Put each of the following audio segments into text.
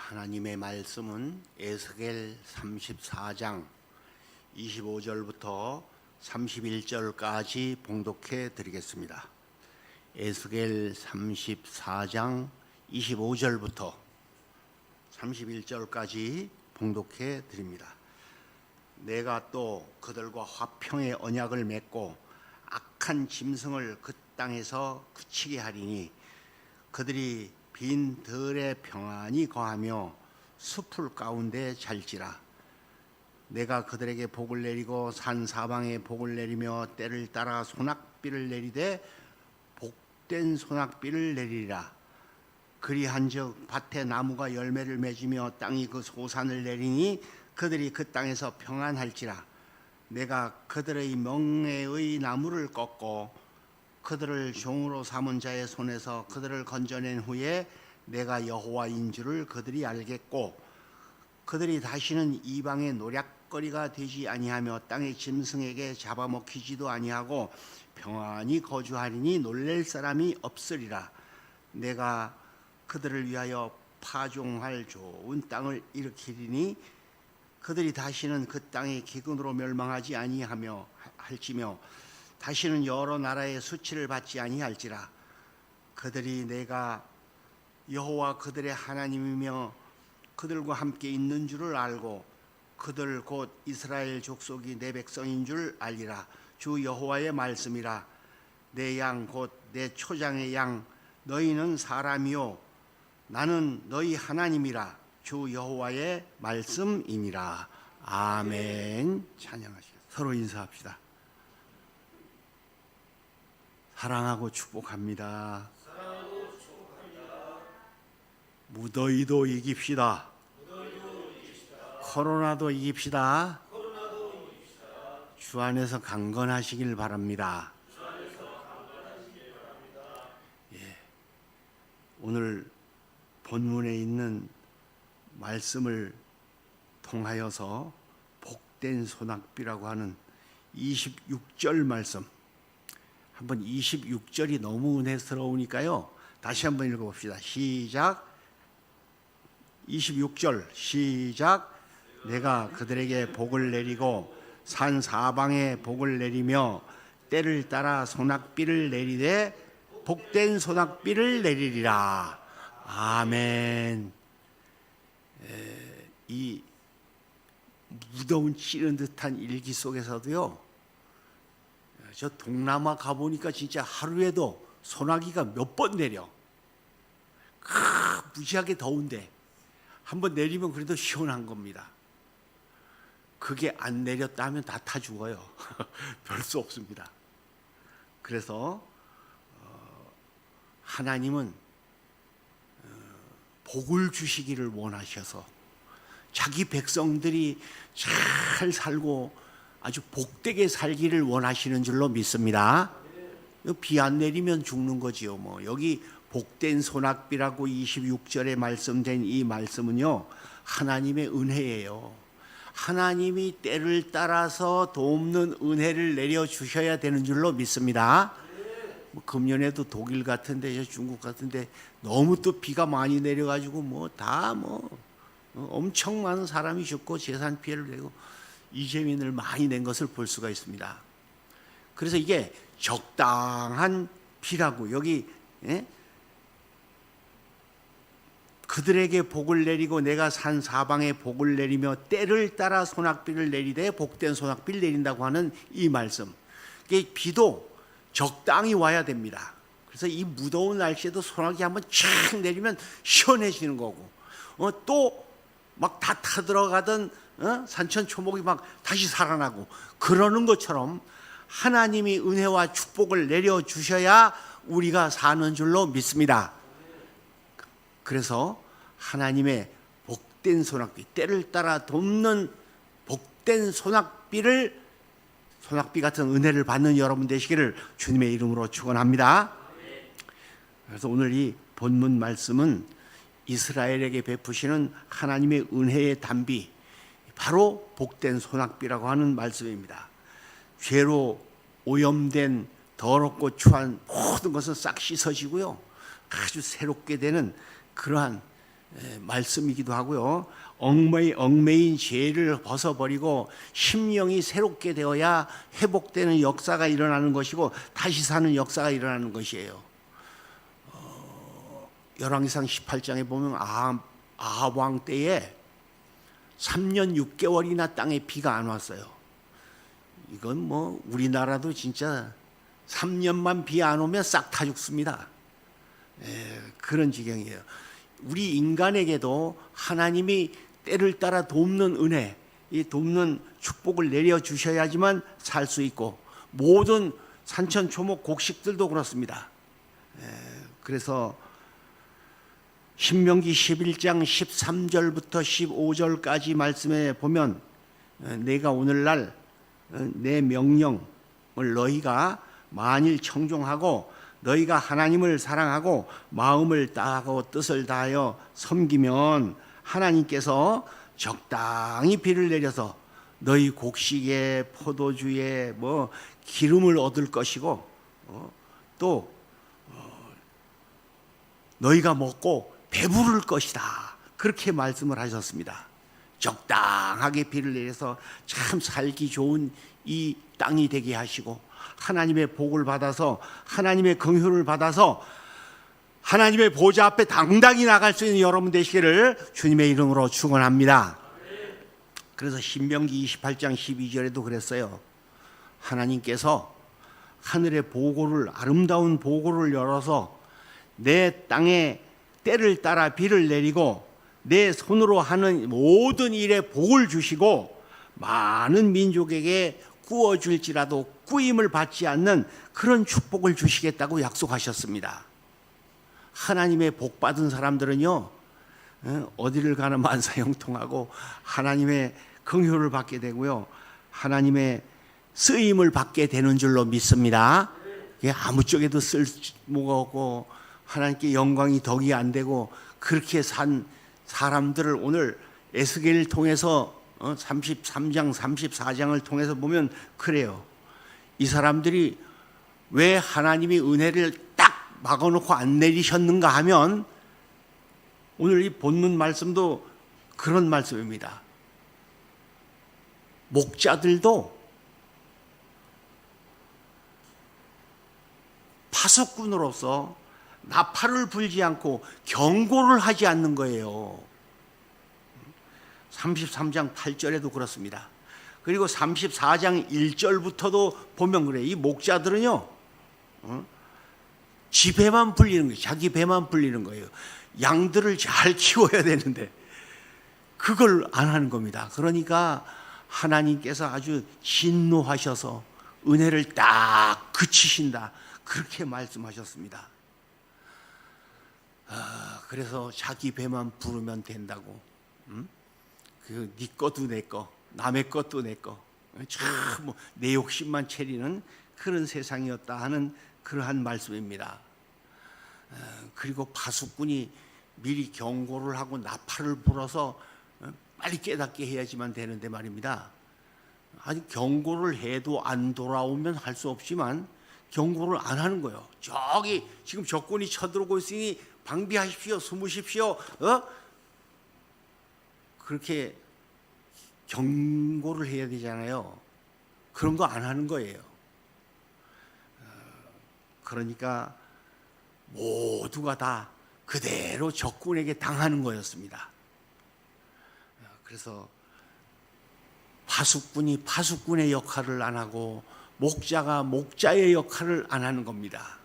하나님의 말씀은 에스겔 34장 25절부터 31절까지 봉독해 드리겠습니다. 에스겔 34장 25절부터 31절까지 봉독해 드립니다. 내가 또 그들과 화평의 언약을 맺고 악한 짐승을 그 땅에서 그치게 하리니 그들이 빈 들에 평안히 거하며 숲풀 가운데 잘지라. 내가 그들에게 복을 내리고 산 사방에 복을 내리며 때를 따라 소낙비를 내리되 복된 소낙비를 내리리라. 그리한즉 밭에 나무가 열매를 맺으며 땅이 그 소산을 내리니 그들이 그 땅에서 평안할지라. 내가 그들의 명예의 나무를 꺾고 그들을 종으로 삼은 자의 손에서 그들을 건져낸 후에 내가 여호와인 줄을 그들이 알겠고 그들이 다시는 이방의 노략거리가 되지 아니하며 땅의 짐승에게 잡아먹히지도 아니하고 평안히 거주하리니 놀랄 사람이 없으리라. 내가 그들을 위하여 파종할 좋은 땅을 일으키리니 그들이 다시는 그 땅의 기근으로 멸망하지 아니하며 할지며 다시는 여러 나라의 수치를 받지 아니할지라. 그들이 내가 여호와 그들의 하나님이며 그들과 함께 있는 줄을 알고 그들 곧 이스라엘 족속이 내 백성인 줄 알리라. 주 여호와의 말씀이라. 내 양 곧 내 초장의 양 너희는 사람이요 나는 너희 하나님이라. 주 여호와의 말씀이니라. 아멘. 찬양하시겠습니다. 서로 인사합시다. 사랑하고 축복합니다. 무더위도 이깁시다. 코로나도 이깁시다. 주 안에서 강건하시길 바랍니다. 오늘 본문에 있는 말씀을 통하여서 복된 소낙비라고 하는 26절 말씀, 한번 26절이 너무 은혜스러우니까요 다시 한번 읽어봅시다. 시작. 26절 시작. 내가 그들에게 복을 내리고 산 사방에 복을 내리며 때를 따라 소낙비를 내리되 복된 소낙비를 내리리라. 아멘. 이 무더운 찌른 듯한 일기 속에서도요, 저 동남아 가보니까 진짜 하루에도 소나기가 몇 번 내려. 무지하게 더운데 한번 내리면 그래도 시원한 겁니다. 그게 안 내렸다 하면 다 타 죽어요. 별 수 없습니다. 그래서 하나님은 복을 주시기를 원하셔서 자기 백성들이 잘 살고 아주 복되게 살기를 원하시는 줄로 믿습니다. 비 안 내리면 죽는 거지요. 여기 복된 소낙비라고 26절에 말씀된 이 말씀은요, 하나님의 은혜예요. 하나님이 때를 따라서 돕는 은혜를 내려 주셔야 되는 줄로 믿습니다. 금년에도 독일 같은데 중국 같은데 너무 또 비가 많이 내려가지고 엄청 많은 사람이 죽고 재산 피해를 내고 이재민을 많이 낸 것을 볼 수가 있습니다. 그래서 이게 적당한 비라고 여기 그들에게 복을 내리고 내가 산 사방에 복을 내리며 때를 따라 소낙비를 내리되 복된 소낙비를 내린다고 하는 이 말씀, 이게 비도 적당히 와야 됩니다. 그래서 이 무더운 날씨에도 소낙이 한번 쫙 내리면 시원해지는 거고, 또 막 다 타들어가던 산천 초목이 막 다시 살아나고 그러는 것처럼 하나님이 은혜와 축복을 내려 주셔야 우리가 사는 줄로 믿습니다. 그래서 하나님의 복된 소낙비, 때를 따라 돕는 복된 소낙비 같은 은혜를 받는 여러분 되시기를 주님의 이름으로 축원합니다. 그래서 오늘 이 본문 말씀은 이스라엘에게 베푸시는 하나님의 은혜의 단비, 바로 복된 소낙비라고 하는 말씀입니다. 죄로 오염된 더럽고 추한 모든 것은 싹 씻어지고요, 아주 새롭게 되는 그러한 말씀이기도 하고요. 얽매인 죄를 벗어버리고 심령이 새롭게 되어야 회복되는 역사가 일어나는 것이고 다시 사는 역사가 일어나는 것이에요. 열왕기상 18장에 보면 아합 왕 때에 3년 6개월이나 땅에 비가 안 왔어요. 이건 뭐 우리나라도 진짜 3년만 비 안 오면 싹 다 죽습니다. 그런 지경이에요. 우리 인간에게도 하나님이 때를 따라 돕는 은혜, 이 돕는 축복을 내려주셔야지만 살 수 있고 모든 산천 초목 곡식들도 그렇습니다. 그래서 신명기 11장 13절부터 15절까지 말씀에 보면 내가 오늘날 내 명령을 너희가 만일 청종하고 너희가 하나님을 사랑하고 마음을 다하고 뜻을 다하여 섬기면 하나님께서 적당히 비를 내려서 너희 곡식에 포도주에 뭐 기름을 얻을 것이고 또 너희가 먹고 배부를 것이다. 그렇게 말씀을 하셨습니다. 적당하게 비를 내려서 참 살기 좋은 이 땅이 되게 하시고 하나님의 복을 받아서 하나님의 긍휼을 받아서 하나님의 보좌 앞에 당당히 나갈 수 있는 여러분 되시기를 주님의 이름으로 축원합니다. 그래서 신명기 28장 12절에도 그랬어요. 하나님께서 하늘의 보고를 아름다운 보고를 열어서 내 땅에 때를 따라 비를 내리고 내 손으로 하는 모든 일에 복을 주시고 많은 민족에게 꾸어줄지라도 꾸임을 받지 않는 그런 축복을 주시겠다고 약속하셨습니다. 하나님의 복 받은 사람들은요 어디를 가나 만사형통하고 하나님의 긍휼을 받게 되고요 하나님의 쓰임을 받게 되는 줄로 믿습니다. 아무 쪽에도 쓸모가 없고 하나님께 영광이 덕이 안 되고 그렇게 산 사람들을 오늘 에스겔을 통해서 33장 34장을 통해서 보면 그래요. 이 사람들이 왜 하나님이 은혜를 딱 막아놓고 안 내리셨는가 하면 오늘 이 본문 말씀도 그런 말씀입니다. 목자들도 파수꾼으로서 나팔을 불지 않고 경고를 하지 않는 거예요. 33장 8절에도 그렇습니다. 그리고 34장 1절부터도 보면 그래요. 이 목자들은요 지 배만 불리는 거예요. 자기 배만 불리는 거예요. 양들을 잘 키워야 되는데 그걸 안 하는 겁니다. 그러니까 하나님께서 아주 진노하셔서 은혜를 딱 그치신다. 그렇게 말씀하셨습니다. 그래서 자기 배만 부르면 된다고. 그 네 것도 내 거, 남의 것도 내 거, 참 내 욕심만 채리는 그런 세상이었다 하는 그러한 말씀입니다. 그리고 파수꾼이 미리 경고를 하고 나팔을 불어서 빨리 깨닫게 해야지만 되는데 말입니다. 아니 경고를 해도 안 돌아오면 할 수 없지만 경고를 안 하는 거예요. 저기 지금 적군이 쳐들어오고 있으니 방비하십시오, 숨으십시오. 그렇게 경고를 해야 되잖아요. 그런 거 안 하는 거예요. 그러니까 모두가 다 그대로 적군에게 당하는 거였습니다. 그래서 파수꾼이 파수꾼의 역할을 안 하고 목자가 목자의 역할을 안 하는 겁니다.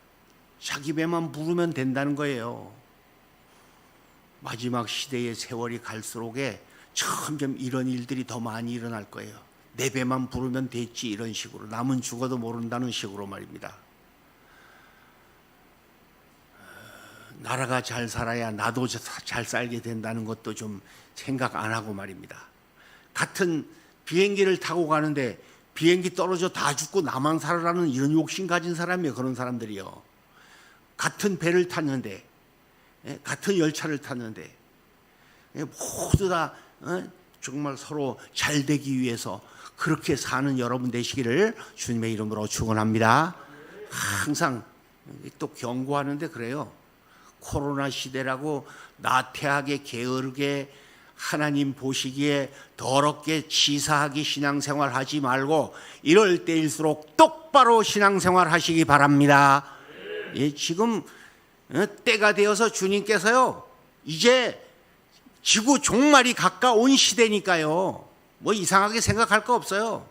자기 배만 부르면 된다는 거예요. 마지막 시대의 세월이 갈수록에 점점 이런 일들이 더 많이 일어날 거예요. 내 배만 부르면 됐지 이런 식으로 남은 죽어도 모른다는 식으로 말입니다. 나라가 잘 살아야 나도 잘 살게 된다는 것도 좀 생각 안 하고 말입니다. 같은 비행기를 타고 가는데 비행기 떨어져 다 죽고 나만 살아라는 이런 욕심 가진 사람이에요. 그런 사람들이요. 같은 배를 탔는데 같은 열차를 탔는데 모두 다 정말 서로 잘 되기 위해서 그렇게 사는 여러분 되시기를 주님의 이름으로 축원합니다. 항상 또 경고하는데 그래요. 코로나 시대라고 나태하게 게으르게 하나님 보시기에 더럽게 치사하게 신앙생활 하지 말고 이럴 때일수록 똑바로 신앙생활 하시기 바랍니다. 예, 지금 때가 되어서 주님께서요 이제 지구 종말이 가까운 시대니까요 뭐 이상하게 생각할 거 없어요.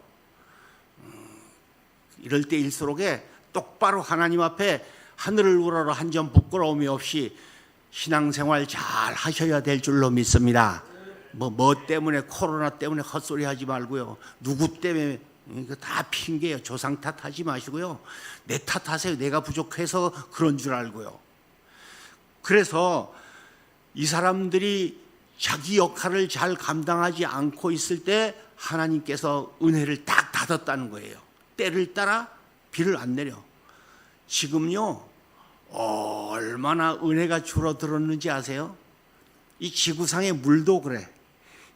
이럴 때일수록에 똑바로 하나님 앞에 하늘을 우러러 한 점 부끄러움이 없이 신앙생활 잘 하셔야 될 줄로 믿습니다. 뭐 때문에 코로나 때문에 헛소리 하지 말고요. 누구 때문에 이거 다 핑계예요. 조상 탓하지 마시고요. 내 탓하세요. 내가 부족해서 그런 줄 알고요. 그래서 이 사람들이 자기 역할을 잘 감당하지 않고 있을 때 하나님께서 은혜를 딱 닫았다는 거예요. 때를 따라 비를 안 내려. 지금요 얼마나 은혜가 줄어들었는지 아세요? 이 지구상의 물도 그래.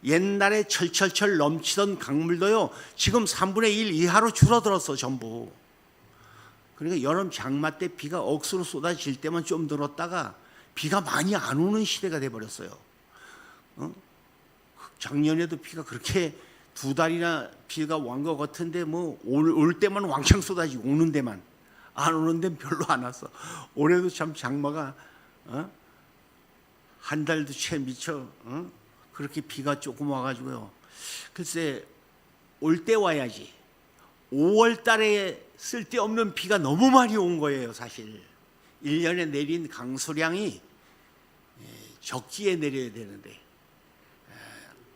옛날에 철철철 넘치던 강물도요 지금 3분의 1 이하로 줄어들었어 전부. 그러니까 여름 장마 때 비가 억수로 쏟아질 때만 좀 늘었다가 비가 많이 안 오는 시대가 돼버렸어요. 작년에도 비가 그렇게 2달이나 비가 완 것 같은데 뭐 올 때만 왕창 쏟아지고 오는 데만, 안 오는 데는 별로 안 왔어. 올해도 참 장마가 한 달도 채 미쳐 그렇게 비가 조금 와가지고요. 글쎄 올 때 와야지. 5월 달에 쓸데없는 비가 너무 많이 온 거예요. 사실 1년에 내린 강수량이 적기에 내려야 되는데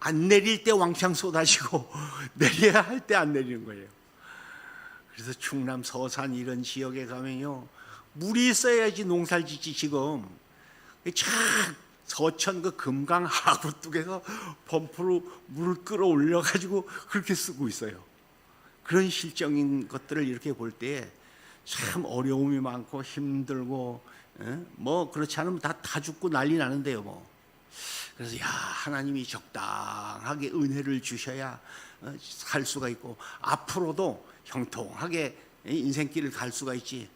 안 내릴 때 왕창 쏟아지고 내려야 할 때 안 내리는 거예요. 그래서 충남 서산 이런 지역에 가면요 물이 있어야지 농사를 짓지. 지금 참 서천 그 금강 하구뚝에서 펌프로 물을 끌어올려 가지고 그렇게 쓰고 있어요. 그런 실정인 것들을 이렇게 볼 때 참 어려움이 많고 힘들고 뭐 그렇지 않으면 다 죽고 난리 나는데요 뭐. 그래서 하나님이 적당하게 은혜를 주셔야 살 수가 있고 앞으로도 형통하게 인생길을 갈 수가 있지.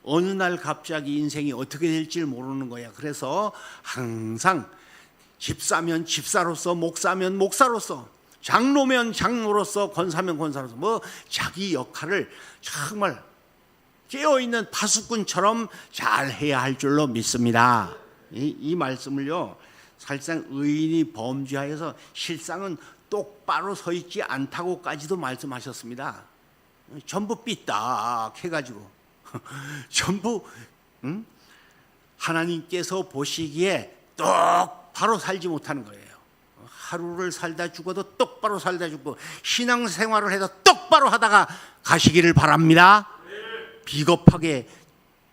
어느 날 갑자기 인생이 어떻게 될지 모르는 거야. 그래서 항상 집사면 집사로서, 목사면 목사로서, 장로면 장로로서, 권사면 권사로서 뭐 자기 역할을 정말 깨어있는 파수꾼처럼 잘 해야 할 줄로 믿습니다. 이 말씀을요 사실상 의인이 범죄하여서 실상은 똑바로 서 있지 않다고까지도 말씀하셨습니다. 전부 삐딱 해가지고 전부 하나님께서 보시기에 똑바로 살지 못하는 거예요. 하루를 살다 죽어도 똑바로 살다 죽고 신앙생활을 해도 똑바로 하다가 가시기를 바랍니다. 비겁하게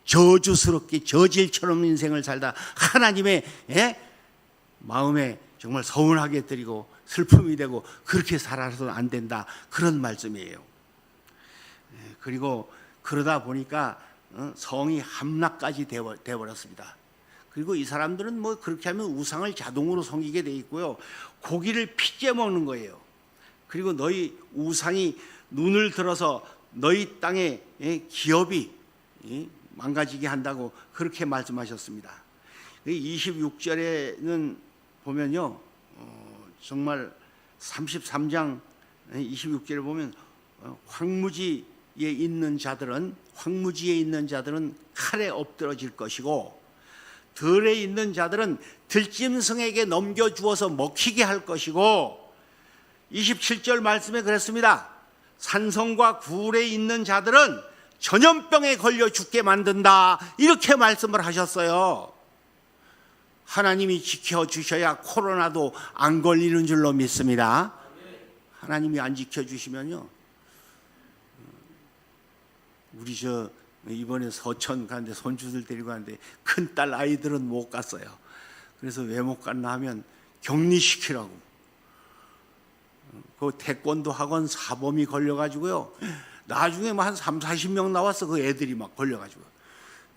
저주스럽게 저질처럼 인생을 살다 하나님의 마음에 정말 서운하게 드리고 슬픔이 되고 그렇게 살아서는 안 된다. 그런 말씀이에요. 그리고 그러다 보니까 성이 함락까지 되어버렸습니다. 그리고 이 사람들은 뭐 그렇게 하면 우상을 자동으로 섬기게 돼 있고요. 고기를 피째 먹는 거예요. 그리고 너희 우상이 눈을 들어서 너희 땅의 기업이 망가지게 한다고 그렇게 말씀하셨습니다. 26절에는 보면요 정말 33장 26절에 보면 황무지에 있는 자들은 칼에 엎드러질 것이고 들에 있는 자들은 들짐승에게 넘겨주어서 먹히게 할 것이고 27절 말씀에 그랬습니다. 산성과 굴에 있는 자들은 전염병에 걸려 죽게 만든다. 이렇게 말씀을 하셨어요. 하나님이 지켜주셔야 코로나도 안 걸리는 줄로 믿습니다. 하나님이 안 지켜주시면요 우리 이번에 서천 가는데 손주들 데리고 가는데 큰딸 아이들은 못 갔어요. 그래서 왜 못 갔나 하면 격리시키라고. 그 태권도 학원 사범이 걸려가지고요 나중에 뭐 한 30-40명 나왔어. 그 애들이 막 걸려가지고.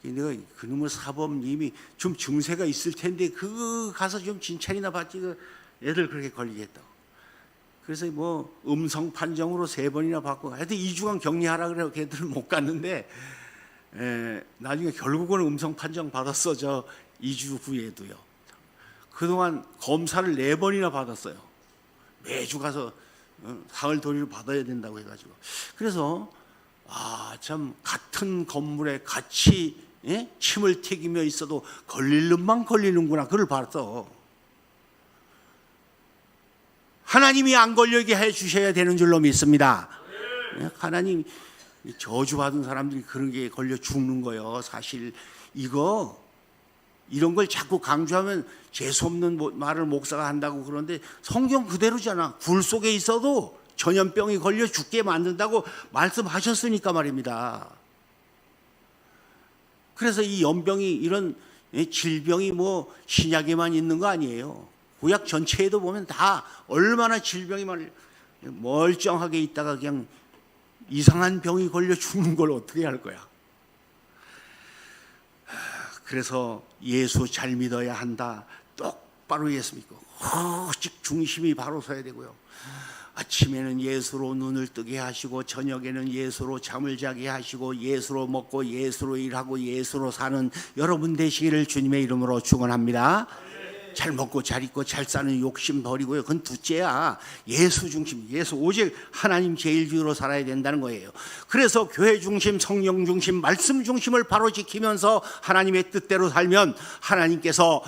내가 그놈의 사범님이 좀 증세가 있을 텐데 그거 가서 좀 진찰이나 받지. 그 애들 그렇게 걸리겠다고. 그래서 뭐 음성 판정으로 3번이나 받고 하여튼 2주간 격리하라 그래요. 걔들은 못 갔는데 나중에 결국은 음성 판정 받았어. 저 2주 후에도요. 그동안 검사를 4번이나 받았어요. 매주 가서 사흘 도리를 받아야 된다고 해가지고. 그래서 참 같은 건물에 같이 침을 튀기며 있어도 걸릴 놈만 걸리는구나. 그걸 봤어. 하나님이 안 걸리게 해 주셔야 되는 줄로 믿습니다. 하나님 저주받은 사람들이 그런 게 걸려 죽는 거예요. 사실 이런 걸 자꾸 강조하면 재수없는 말을 목사가 한다고 그러는데 성경 그대로잖아. 굴 속에 있어도 전염병이 걸려 죽게 만든다고 말씀하셨으니까 말입니다. 그래서 이 연병이 이런 질병이 뭐 신약에만 있는 거 아니에요. 구약 전체에도 보면 다 얼마나 질병이 멀쩡하게 있다가 그냥 이상한 병이 걸려 죽는 걸 어떻게 할 거야. 그래서 예수 잘 믿어야 한다. 똑바로 예수 믿고 오직 중심이 바로 서야 되고요. 아침에는 예수로 눈을 뜨게 하시고 저녁에는 예수로 잠을 자게 하시고 예수로 먹고 예수로 일하고 예수로 사는 여러분 되시기를 주님의 이름으로 축원합니다. 잘 먹고 잘 입고 잘 사는 욕심 버리고요. 그건 둘째야. 예수 중심, 예수 오직 하나님 제일주의로 살아야 된다는 거예요. 그래서 교회 중심, 성령 중심, 말씀 중심을 바로 지키면서 하나님의 뜻대로 살면 하나님께서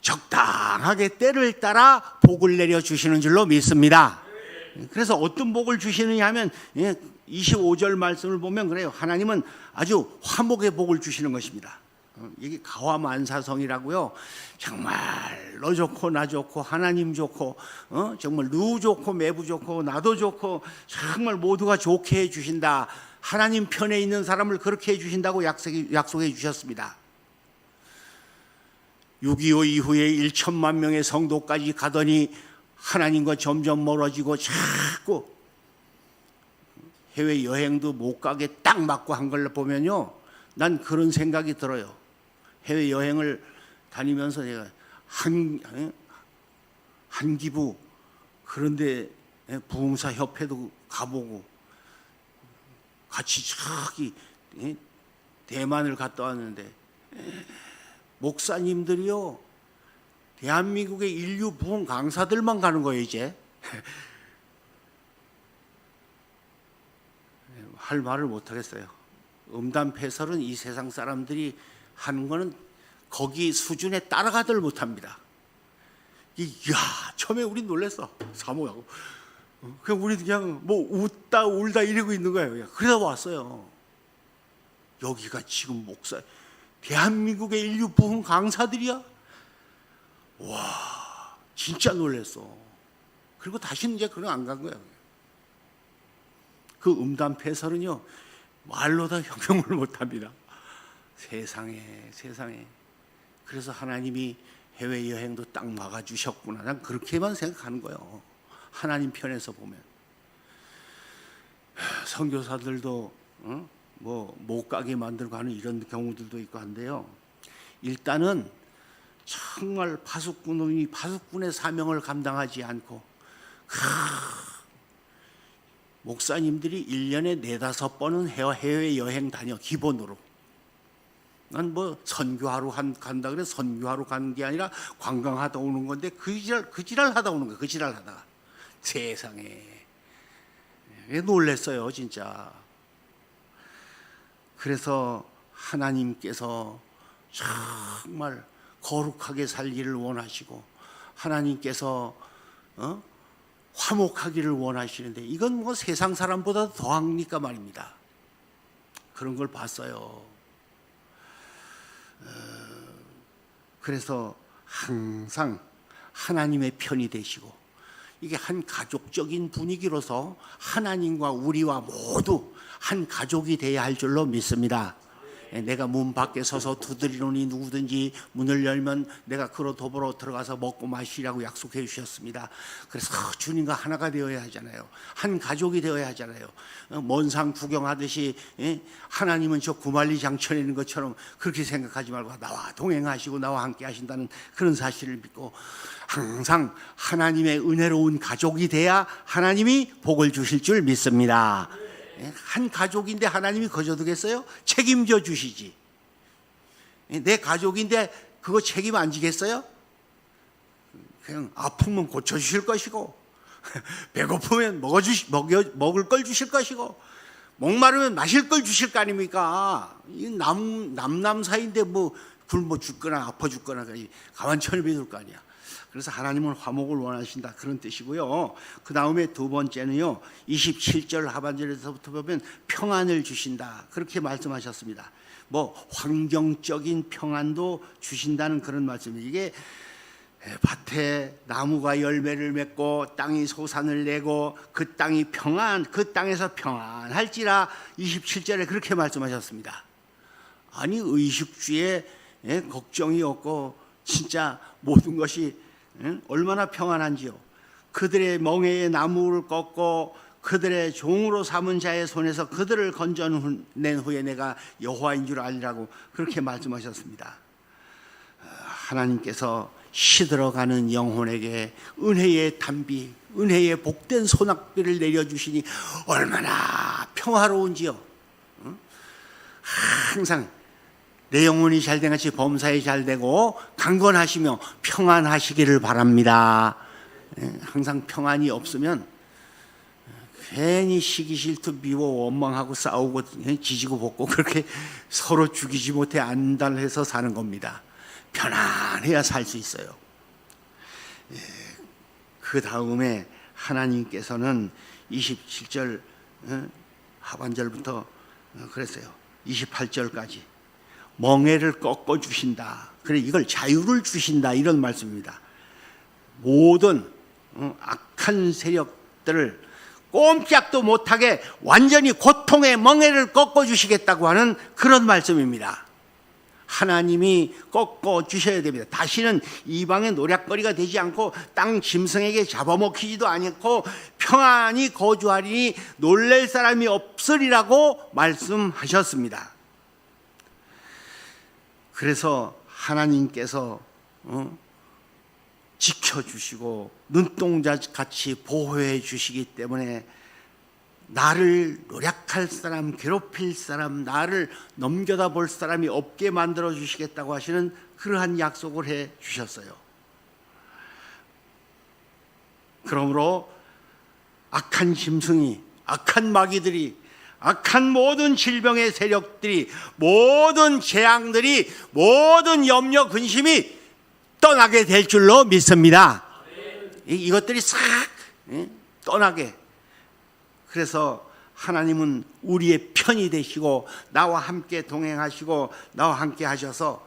적당하게 때를 따라 복을 내려주시는 줄로 믿습니다. 그래서 어떤 복을 주시느냐 하면 25절 말씀을 보면 그래요. 하나님은 아주 화목의 복을 주시는 것입니다. 이게 가와만사성이라고요. 정말 너 좋고 나 좋고 하나님 좋고 정말 누 좋고 매부 좋고 나도 좋고 정말 모두가 좋게 해주신다. 하나님 편에 있는 사람을 그렇게 해주신다고 약속해 주셨습니다. 6.25 이후에 1천만 명의 성도까지 가더니 하나님과 점점 멀어지고 자꾸 해외여행도 못 가게 딱 맞고 한 걸 보면요, 난 그런 생각이 들어요. 해외여행을 다니면서 제가 한기부 그런데 부흥사협회도 가보고 같이 저기 대만을 갔다 왔는데 목사님들이요, 대한민국의 인류 부흥 강사들만 가는 거예요. 이제 할 말을 못 하겠어요. 음담패설은 이 세상 사람들이 하는 거는 거기 수준에 따라가들 못합니다. 이야, 처음에 우리 놀랬어. 사모하고 그냥 우리 그냥 뭐 웃다 울다 이러고 있는 거예요. 그러다 왔어요. 여기가 지금 목사 대한민국의 인류 부흥 강사들이야. 와, 진짜 놀랬어. 그리고 다시는 이제 그런 안 간 거야. 그 음담패설은요, 말로 다 형용을 못합니다. 세상에. 그래서 하나님이 해외여행도 딱 막아주셨구나. 난 그렇게만 생각하는 거예요. 하나님 편에서 보면. 선교사들도 뭐 못 가게 만들고 하는 이런 경우들도 있고 한데요. 일단은 정말 파수꾼의 사명을 감당하지 않고 목사님들이 1년에 4-5번은 해외여행 다녀. 기본으로. 난 뭐 선교하러 간다 그래 선교하러 가는 게 아니라 관광하다 오는 건데 그 지랄 하다 오는 거야. 그 지랄 하다가 세상에 놀랬어요 진짜. 그래서 하나님께서 정말 거룩하게 살기를 원하시고 하나님께서 화목하기를 원하시는데 이건 뭐 세상 사람보다 더합니까 말입니다. 그런 걸 봤어요. 그래서 항상 하나님의 편이 되시고 이게 한 가족적인 분위기로서 하나님과 우리와 모두 한 가족이 돼야 할 줄로 믿습니다. 내가 문 밖에 서서 두드리노니 누구든지 문을 열면 내가 그로 더불어 들어가서 먹고 마시라고 약속해 주셨습니다. 그래서 주님과 하나가 되어야 하잖아요. 한 가족이 되어야 하잖아요. 먼 산 구경하듯이 하나님은 저 구말리 장천에 있는 것처럼 그렇게 생각하지 말고 나와 동행하시고 나와 함께 하신다는 그런 사실을 믿고 항상 하나님의 은혜로운 가족이 돼야 하나님이 복을 주실 줄 믿습니다. 한 가족인데 하나님이 거저두겠어요? 책임져 주시지. 내 가족인데 그거 책임 안 지겠어요? 그냥 아프면 고쳐주실 것이고 배고프면 먹을 걸 주실 것이고 목마르면 마실 걸 주실 거 아닙니까? 이 남남 사이인데 뭐 굶어 죽거나 아파 죽거나 가만천을 믿을 거 아니야. 그래서 하나님은 화목을 원하신다, 그런 뜻이고요. 그 다음에 두 번째는요, 27절 하반절에서부터 보면 평안을 주신다, 그렇게 말씀하셨습니다. 뭐 환경적인 평안도 주신다는 그런 말씀입니다. 이게 밭에 나무가 열매를 맺고 땅이 소산을 내고 그 땅이 그 땅에서 평안할지라 27절에 그렇게 말씀하셨습니다. 아니 의식주에 걱정이 없고 진짜 모든 것이 얼마나 평안한지요. 그들의 멍에의 나무를 꺾고 그들의 종으로 삼은 자의 손에서 그들을 건져낸 후에 내가 여호와인 줄 알리라고 그렇게 말씀하셨습니다. 하나님께서 시들어가는 영혼에게 은혜의 단비, 은혜의 복된 소낙비를 내려주시니 얼마나 평화로운지요. 항상 내 영혼이 잘된 같이 범사에 잘되고 강건하시며 평안하시기를 바랍니다. 항상 평안이 없으면 괜히 시기 질투 미워 원망하고 싸우고 지지고 볶고 그렇게 서로 죽이지 못해 안달해서 사는 겁니다. 편안해야 살 수 있어요. 그 다음에 하나님께서는 27절 하반절부터 그랬어요. 28절까지 멍에를 꺾어 주신다. 그래, 이걸 자유를 주신다, 이런 말씀입니다. 모든 악한 세력들을 꼼짝도 못하게 완전히 고통의 멍에를 꺾어 주시겠다고 하는 그런 말씀입니다. 하나님이 꺾어 주셔야 됩니다. 다시는 이방의 노략거리가 되지 않고 땅 짐승에게 잡아먹히지도 않고 평안히 거주하리니 놀랄 사람이 없으리라고 말씀하셨습니다. 그래서 하나님께서 지켜주시고 눈동자같이 보호해 주시기 때문에 나를 노략할 사람, 괴롭힐 사람, 나를 넘겨다 볼 사람이 없게 만들어 주시겠다고 하시는 그러한 약속을 해 주셨어요. 그러므로 악한 짐승이, 악한 마귀들이, 악한 모든 질병의 세력들이, 모든 재앙들이, 모든 염려 근심이 떠나게 될 줄로 믿습니다. 이것들이 싹 떠나게. 그래서 하나님은 우리의 편이 되시고 나와 함께 동행하시고 나와 함께 하셔서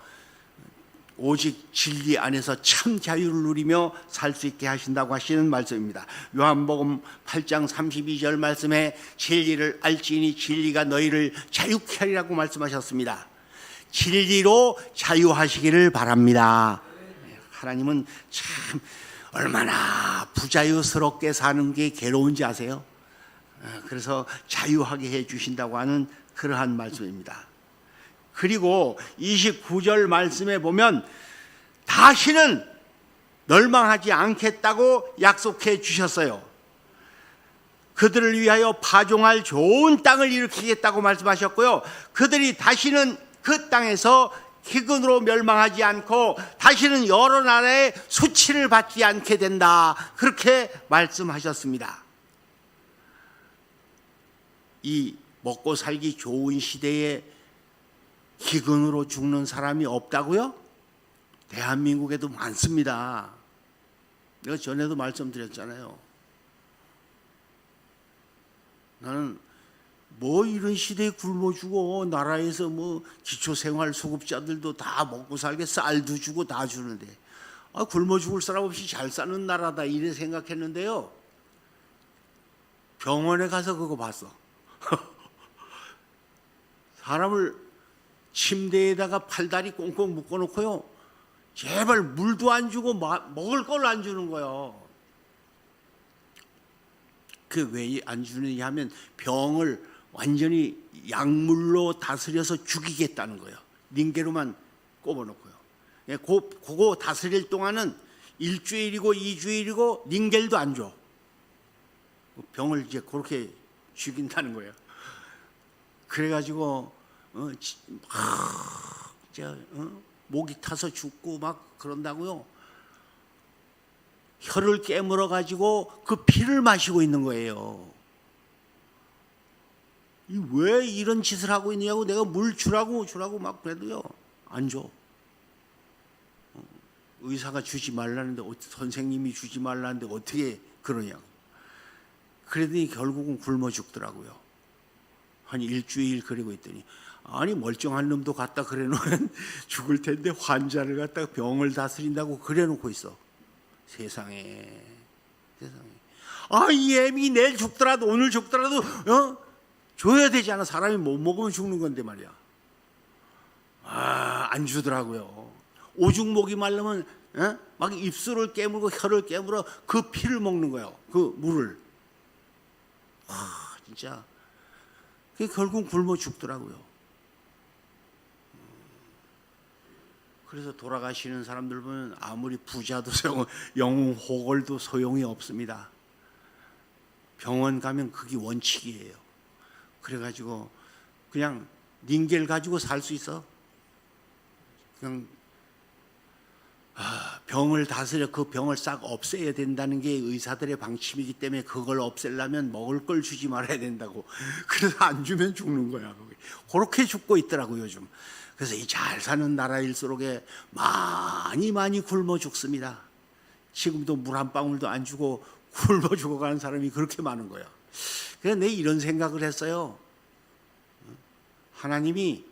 오직 진리 안에서 참 자유를 누리며 살 수 있게 하신다고 하시는 말씀입니다. 요한복음 8장 32절 말씀에 진리를 알지니 진리가 너희를 자유케 하리라고 말씀하셨습니다. 진리로 자유하시기를 바랍니다. 하나님은 참 얼마나 부자유스럽게 사는 게 괴로운지 아세요? 그래서 자유하게 해 주신다고 하는 그러한 말씀입니다. 그리고 29절 말씀에 보면 다시는 멸망하지 않겠다고 약속해 주셨어요. 그들을 위하여 파종할 좋은 땅을 일으키겠다고 말씀하셨고요. 그들이 다시는 그 땅에서 기근으로 멸망하지 않고 다시는 여러 나라의 수치를 받지 않게 된다, 그렇게 말씀하셨습니다. 이 먹고 살기 좋은 시대에 기근으로 죽는 사람이 없다고요? 대한민국에도 많습니다. 내가 전에도 말씀드렸잖아요. 나는 뭐 이런 시대에 굶어 죽어, 나라에서 뭐 기초생활 수급자들도 다 먹고 살게 쌀도 주고 다 주는데 굶어 죽을 사람 없이 잘 사는 나라다, 이래 생각했는데요. 병원에 가서 그거 봤어. 사람을 침대에다가 팔다리 꽁꽁 묶어놓고요, 제발 물도 안 주고 먹을 걸 안 주는 거예요. 그 왜 안 주느냐 하면 병을 완전히 약물로 다스려서 죽이겠다는 거예요. 링게로만 꼽아놓고요. 그거 다스릴 동안은 일주일이고 2주일이고 링겔도 안 줘. 병을 이제 그렇게 죽인다는 거예요. 그래가지고 목이 타서 죽고 막 그런다고요. 혀를 깨물어 가지고 그 피를 마시고 있는 거예요. 왜 이런 짓을 하고 있냐고 내가 물 주라고 막 그래도요 안 줘. 의사가 주지 말라는데 선생님이 주지 말라는데 어떻게 그러냐고. 그러더니 결국은 굶어 죽더라고요. 한 일주일 그러고 있더니 아니 멀쩡한 놈도 갖다 그래놓으면 죽을 텐데 환자를 갖다가 병을 다스린다고 그래놓고 있어. 세상에. 이 애미 내일 죽더라도 오늘 죽더라도 줘야 되지 않아. 사람이 못 먹으면 죽는 건데 말이야. 안 주더라고요. 오죽 목이 말르면 막 입술을 깨물고 혀를 깨물어 그 피를 먹는 거예요. 그 물을. 진짜. 결국 굶어 죽더라고요. 그래서 돌아가시는 사람들 보면 아무리 부자도 영웅 호걸도 소용이 없습니다. 병원 가면 그게 원칙이에요. 그래가지고 그냥 닌겔 가지고 살 수 있어. 그냥 병을 다스려 그 병을 싹 없애야 된다는 게 의사들의 방침이기 때문에 그걸 없애려면 먹을 걸 주지 말아야 된다고. 그래서 안 주면 죽는 거야. 그렇게 죽고 있더라고요 요즘. 그래서 이 잘 사는 나라일수록 많이 굶어 죽습니다. 지금도 물 한 방울도 안 주고 굶어 죽어가는 사람이 그렇게 많은 거야. 그래서 내가 이런 생각을 했어요. 하나님이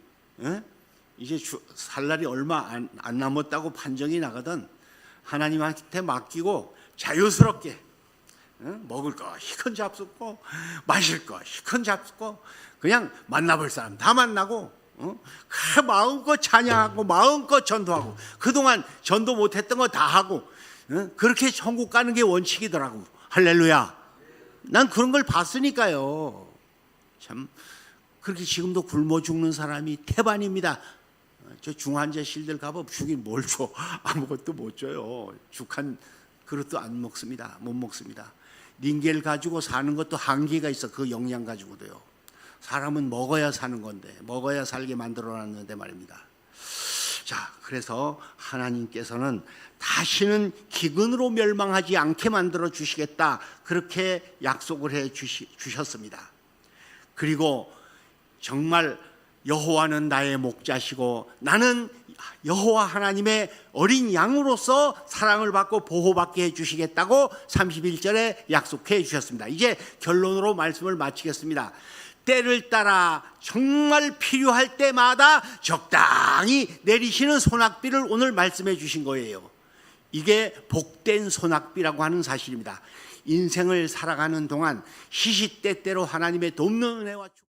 이제 살 날이 얼마 안 남았다고 판정이 나거든. 하나님한테 맡기고 자유스럽게 먹을 거 시큰 잡숫고 마실 거 시큰 잡숫고 그냥 만나볼 사람 다 만나고 마음껏 찬양하고 마음껏 전도하고 그동안 전도 못했던 거 다 하고 그렇게 천국 가는 게 원칙이더라고. 할렐루야. 난 그런 걸 봤으니까요. 참 그렇게 지금도 굶어 죽는 사람이 태반입니다. 저 중환자실들 가보면 죽인 뭘 줘? 아무것도 못 줘요. 죽 한 그릇도 안 먹습니다. 못 먹습니다. 닌겔 가지고 사는 것도 한계가 있어. 그 영양 가지고도요. 사람은 먹어야 사는 건데 먹어야 살게 만들어놨는데 말입니다. 자, 그래서 하나님께서는 다시는 기근으로 멸망하지 않게 만들어 주시겠다 그렇게 약속을 해 주셨습니다. 그리고 정말 여호와는 나의 목자시고 나는 여호와 하나님의 어린 양으로서 사랑을 받고 보호받게 해주시겠다고 31절에 약속해 주셨습니다. 이제 결론으로 말씀을 마치겠습니다. 때를 따라 정말 필요할 때마다 적당히 내리시는 소낙비를 오늘 말씀해 주신 거예요. 이게 복된 소낙비라고 하는 사실입니다. 인생을 살아가는 동안 시시때때로 하나님의 돕는 은혜와